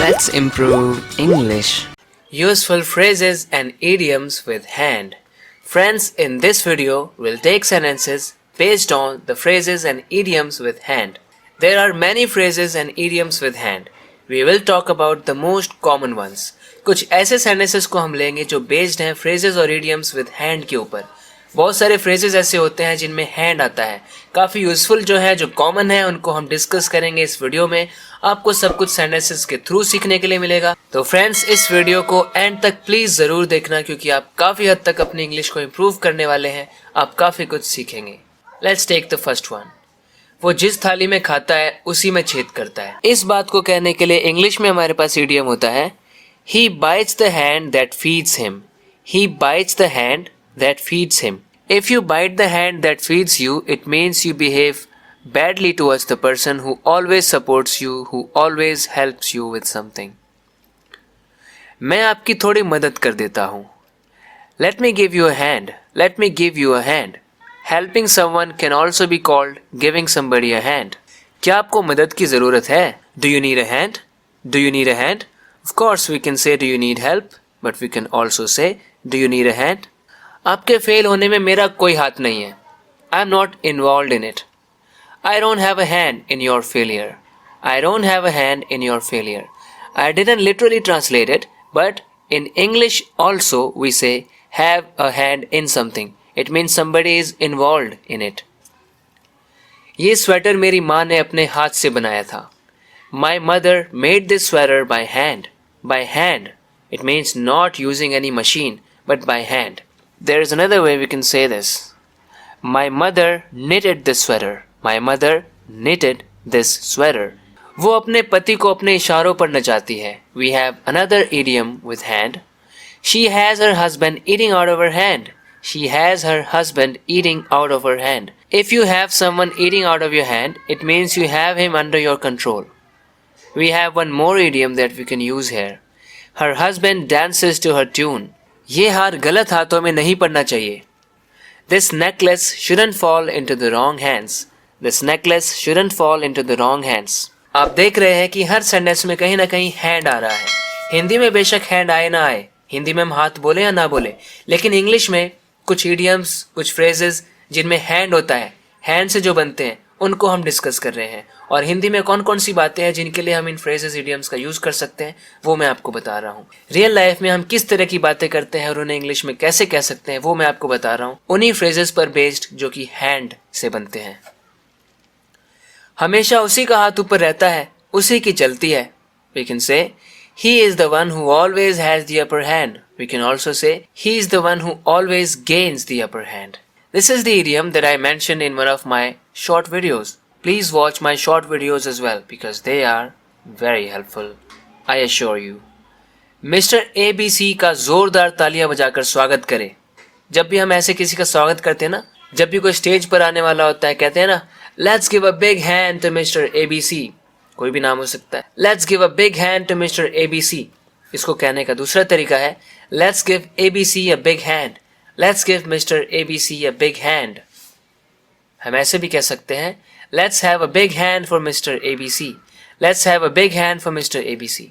Let's improve English. Useful phrases and idioms with hand. Friends, in this video, we'll take sentences based on the phrases and idioms with hand. There are many phrases and idioms with hand. We will talk about the most common ones. कुछ ऐसे sentences को हम लेंगे जो based हैं phrases और idioms with hand के ऊपर. बहुत सारे phrases ऐसे होते हैं जिनमें hand आता है. काफ़ी यूजफुल जो है, जो कॉमन है, उनको हम डिस्कस करेंगे इस वीडियो में. आपको सब कुछ सेंटेंसेस के थ्रू सीखने के लिए मिलेगा. तो फ्रेंड्स, इस वीडियो को एंड तक प्लीज जरूर देखना, क्योंकि आप काफ़ी हद तक अपनी इंग्लिश को इम्प्रूव करने वाले हैं. आप काफ़ी कुछ सीखेंगे. Let's take the first one. वो जिस थाली में खाता है उसी में छेद करता है. इस बात को कहने के लिए इंग्लिश में हमारे पास इडियम होता है he bites the hand that feeds him. He bites the hand that feeds him. If you bite the hand that feeds you, it means you behave badly towards the person who always supports you, who always helps you with something. मैं आपकी थोड़ी मदद कर देता हूँ. Let me give you a hand. Let me give you a hand. Helping someone can also be called giving somebody a hand. क्या आपको मदद की ज़रूरत है? Do you need a hand? Do you need a hand? Of course we can say do you need help, but we can also say do you need a hand? आपके fail होने में मेरा कोई हाथ नहीं है. I am not involve in it. I don't have a hand in your failure. I don't have a hand in your failure. I didn't literally translate it, but in English also we say have a hand in something. It means somebody is involve in it. ये sweater मेरी माँ ने अपने हाथ से बनाया था. My mother made this sweater by hand. By hand it means not using any machine, but by hand. There is another way we can say this. My mother knitted this sweater. My mother knitted this sweater. वो अपने पति को अपने इशारों पर नचाती है. We have another idiom with hand. She has her husband eating out of her hand. She has her husband eating out of her hand. If you have someone eating out of your hand, it means you have him under your control. We have one more idiom that we can use here. Her husband dances to her tune. ये हार गलत हाथों में नहीं पड़ना चाहिए. This necklace shouldn't fall into the wrong hands. This necklace shouldn't fall into the wrong hands. आप देख रहे हैं कि हर सेंटेंस में कहीं ना कहीं हैंड आ रहा है. हिंदी में बेशक हैंड आए ना आए, हिंदी में हम हाथ बोले या ना बोले, लेकिन इंग्लिश में कुछ इडियम्स, कुछ फ्रेजेस जिनमें हैंड होता है, हैंड से जो बनते हैं, उनको हम डिस्कस कर रहे हैं. और हिंदी में कौन कौन सी बातें हैं जिनके लिए हम इन फ्रेजेस, इडियम्स का यूज़ कर सकते हैं, वो मैं आपको बता रहा हूँ. रियल लाइफ में हम किस तरह की बातें करते हैं और उन्हें इंग्लिश में कैसे कह सकते हैं, वो मैं आपको बता रहा हूँ, उन्हीं फ्रेजेस पर बेस्ड जो कि हैंड से बनते हैं. हमेशा उसी का हाथ ऊपर रहता है, उसी की चलती है. We can say he is the one who always has the upper hand. We can also say he is the one who always gains the upper hand. This is the idiom that I mentioned in one of my short videos. Please watch my short videos as well because they are very helpful, I assure you. Mister ABC का जोरदार तालियां बजाकर स्वागत करें. जब भी हम ऐसे किसी का स्वागत करते हैं ना, जब भी कोई स्टेज पर आने वाला होता है, कहते हैं ना, let's give a big hand to mister ABC. कोई भी नाम हो सकता है. Let's give a big hand to mister ABC. इसको कहने का दूसरा तरीका है let's give ABC a big hand. Let's give mister ABC a big hand. हम ऐसे भी कह सकते हैं let's have a big hand for mister ABC. Let's have a big hand for mister ABC.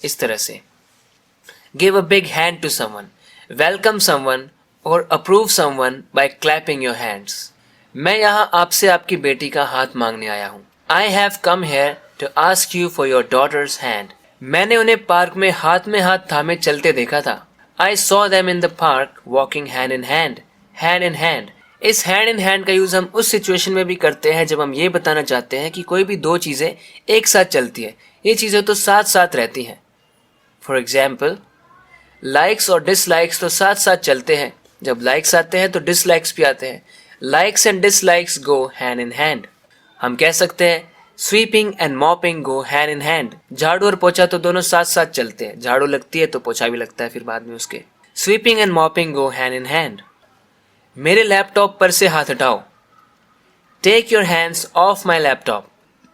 इस तरह से give a big hand to someone, welcome someone और approve someone by clapping your hands. मैं यहाँ आपसे आपकी बेटी का हाथ मांगने आया हूँ. I have come here to ask you for your daughter's hand. मैंने उन्हें पार्क में हाथ थामे चलते देखा था. I saw them in the park walking hand in hand. Hand in hand. इस हैंड इन हैंड का यूज हम उस सिचुएशन में भी करते हैं जब हम ये बताना चाहते हैं कि कोई भी दो चीजें एक साथ चलती है. ये चीजें तो साथ साथ रहती हैं. फॉर एग्जाम्पल, लाइक्स और डिसलाइक्स तो साथ साथ चलते हैं. जब लाइक्स आते हैं तो डिसलाइक्स भी आते हैं. Likes and dislikes go hand in hand. हम कह सकते हैं sweeping and mopping go hand in hand. झाड़ू और पोछा तो दोनों साथ साथ चलते हैं. झाड़ू लगती है तो पोछा भी लगता है फिर बाद में उसके. Sweeping and mopping go hand in hand. मेरे लैपटॉप पर से हाथ हटाओ. Take your hands off my laptop.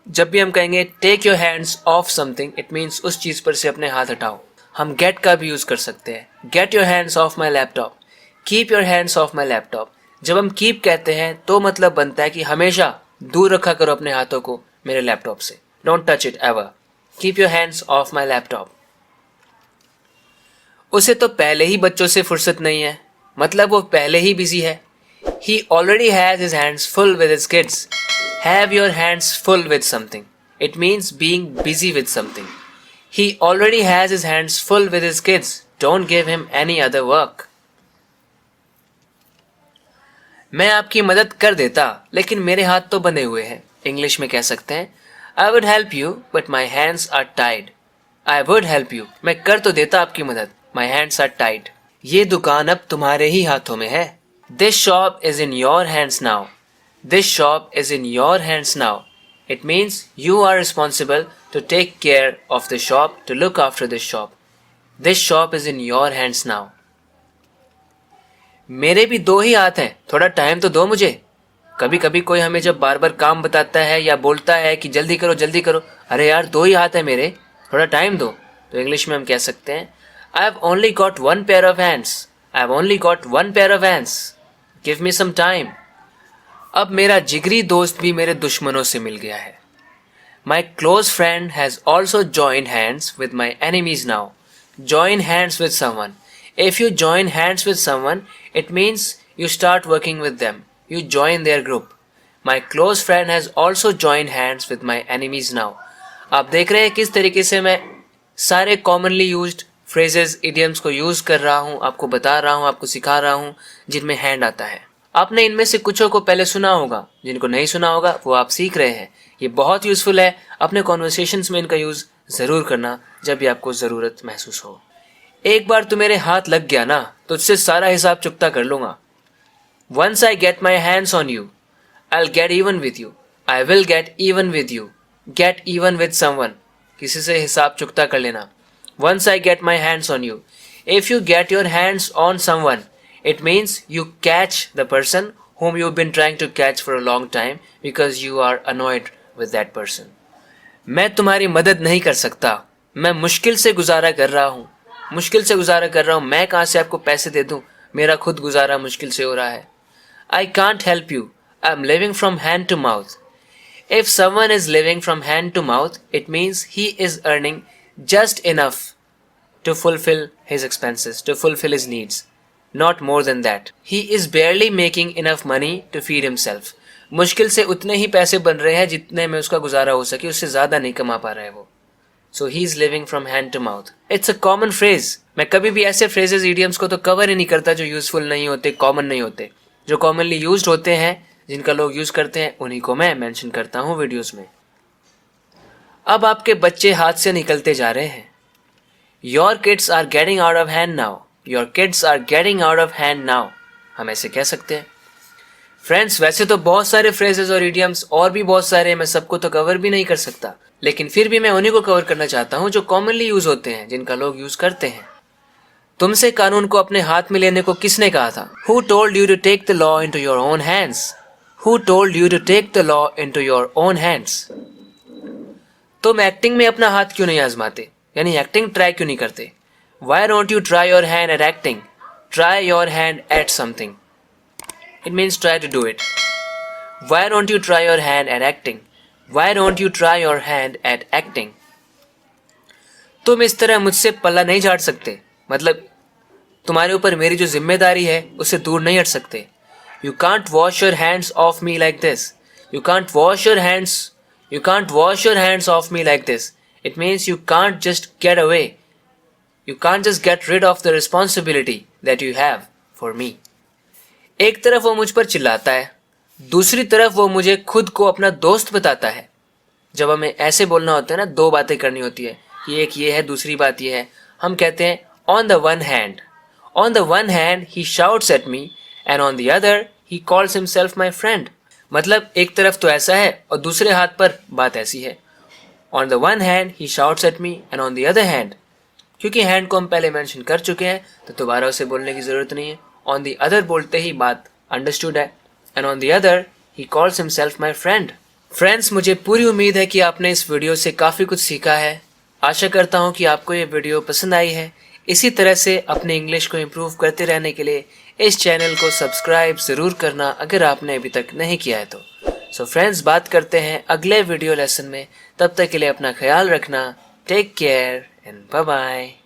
जब भी हम कहेंगे take your hands off something, it means उस चीज पर से अपने हाथ हटाओ. हम गेट का भी यूज कर सकते हैं. Get your hands off my laptop. Keep your hands off my laptop. जब हम कीप कहते हैं तो मतलब बनता है कि हमेशा दूर रखा करो अपने हाथों को मेरे लैपटॉप से. Don't touch it ever. Keep your hands off my laptop. उसे तो पहले ही बच्चों से फुर्सत नहीं है, मतलब वो पहले ही बिजी है. He already has his hands full with his kids. Have your hands full with something. It means being busy with something. He already has his hands full with his kids. Don't give him any other work. मैं आपकी मदद कर देता, लेकिन मेरे हाथ तो बंधे हुए हैं. इंग्लिश में कह सकते हैं I would help you, but my hands are tied. I would help you. मैं कर तो देता आपकी मदद. My hands are tied. ये दुकान अब तुम्हारे ही हाथों में है. This shop is in your hands now. This shop is in your hands now. It means you are responsible to take care of the shop, to look after this shop. This shop is in your hands now. मेरे भी दो ही हाथ हैं, थोड़ा time तो दो मुझे. कभी कभी कोई हमें जब बार बार काम बताता है या बोलता है कि जल्दी करो, अरे यार दो ही हाथ है मेरे, थोड़ा टाइम दो. तो इंग्लिश में हम कह सकते हैं I have only got one pair of hands. I have only got one pair of hands. Give me some time. अब मेरा जिगरी दोस्त भी मेरे दुश्मनों से मिल गया है. My close friend has also joined hands with my enemies now. Join hands with someone. If you join hands with someone, it means you start working with them. You join their group. My close friend has also joined hands with my enemies now. आप देख रहे हैं किस तरीके से मैं सारे commonly used phrases, idioms को यूज कर रहा हूँ, आपको बता रहा हूँ, आपको सिखा रहा हूँ, जिनमें हैंड आता है. आपने इनमें से कुछों को पहले सुना होगा, जिनको नहीं सुना होगा वो आप सीख रहे हैं. ये बहुत यूजफुल है. अपने कॉन्वर्सेशंस में इनका यूज जरूर करना जब भी आपको जरूरत महसूस हो. एक बार तू मेरे हाथ लग गया ना, तो तुझसे सारा हिसाब चुकता कर लूंगा. Once I get my hands on you, I'll get even with you. I will get even with you. Get even with someone. किसी से हिसाब चुकता कर लेना. Once I get my hands on you. If you get your hands on someone, it means you catch the person whom you've been trying to catch for a long time because you are annoyed with that person. मैं तुम्हारी मदद नहीं कर सकता. मैं मुश्किल से गुजारा कर रहा हूँ. मुश्किल से गुजारा कर रहा हूँ. मैं कहाँ से आपको पैसे दे दूँ? मेरा खुद गुजारा मुश्किल से हो रहा है. I can't help you. I'm living from hand to mouth. If someone is living from hand to mouth, it means he is earning just enough to fulfill his expenses, to fulfill his needs. Not more than that. He is barely making enough money to feed himself. मुश्किल से उतने ही पैसे बन रहे हैं जितने में उसका गुजारा हो सके, उससे ज़्यादा नहीं कमा पा रहा है वो. So he is living from hand to mouth. It's a common phrase. मैं कभी भी ऐसे phrases, idioms को तो cover ही नहीं करता जो useful नहीं होते, common नहीं होते. जो commonly used होते हैं, जिनका लोग यूज़ करते हैं, उन्हीं को मैं मेंशन करता हूँ वीडियोस में. अब आपके बच्चे हाथ से निकलते जा रहे हैं. Your kids are getting out of hand now. Your kids are getting out of hand now. हम ऐसे कह सकते हैं. फ्रेंड्स, वैसे तो बहुत सारे फ्रेजेस और इडियम्स और भी बहुत सारे, मैं सबको तो कवर भी नहीं कर सकता, लेकिन फिर भी मैं उन्हीं को कवर करना चाहता हूँ जो कॉमनली यूज होते हैं, जिनका लोग यूज करते हैं. तुमसे कानून को अपने हाथ में लेने को किसने कहा था? Who told you to take the law into your own hands? Who told you to take the law into your own hands? तुम एक्टिंग में अपना हाथ क्यों नहीं आजमाते? यानी एक्टिंग ट्राई क्यों नहीं करते? Why don't you try your hand at acting? Try your hand at something. It means try to do it. Why don't you try your hand at acting? Why don't you try your hand at acting? तुम इस तरह मुझसे पल्ला नहीं झाड़ सकते, मतलब तुम्हारे ऊपर मेरी जो जिम्मेदारी है उससे दूर नहीं हट सकते. You can't wash your hands off me like this. You can't wash your hands. You can't wash your hands off me like this. It means you can't just get away. You can't just get rid of the responsibility that you have for me. एक तरफ वो मुझ पर चिल्लाता है, दूसरी तरफ वो मुझे खुद को अपना दोस्त बताता है. जब हमें ऐसे बोलना होता है ना, दो बातें करनी होती है कि एक ये है, दूसरी बात ये है, हम कहते हैं on the one hand he shouts at me and on the other he calls himself my friend. मतलब एक तरफ तो ऐसा है और दूसरे हाथ पर बात ऐसी है. On the one hand he shouts at me and on the other hand, क्योंकि हैंड को हम पहले मेंशन कर चुके हैं तो दोबारा उसे बोलने की ज़रूरत नहीं है. On the other बोलते ही बात अंडरस्टूड है. And on the other he calls himself my friend. Friends, मुझे पूरी उम्मीद है कि आपने इस वीडियो से काफ़ी कुछ सीखा है. आशा करता हूँ कि आपको ये वीडियो पसंद आई है. इसी तरह से अपने इंग्लिश को इम्प्रूव करते रहने के लिए इस चैनल को सब्सक्राइब ज़रूर करना अगर आपने अभी तक नहीं किया है तो. सो फ्रेंड्स, बात करते हैं अगले वीडियो लेसन में. तब तक के लिए अपना ख्याल रखना. Take care and bye bye.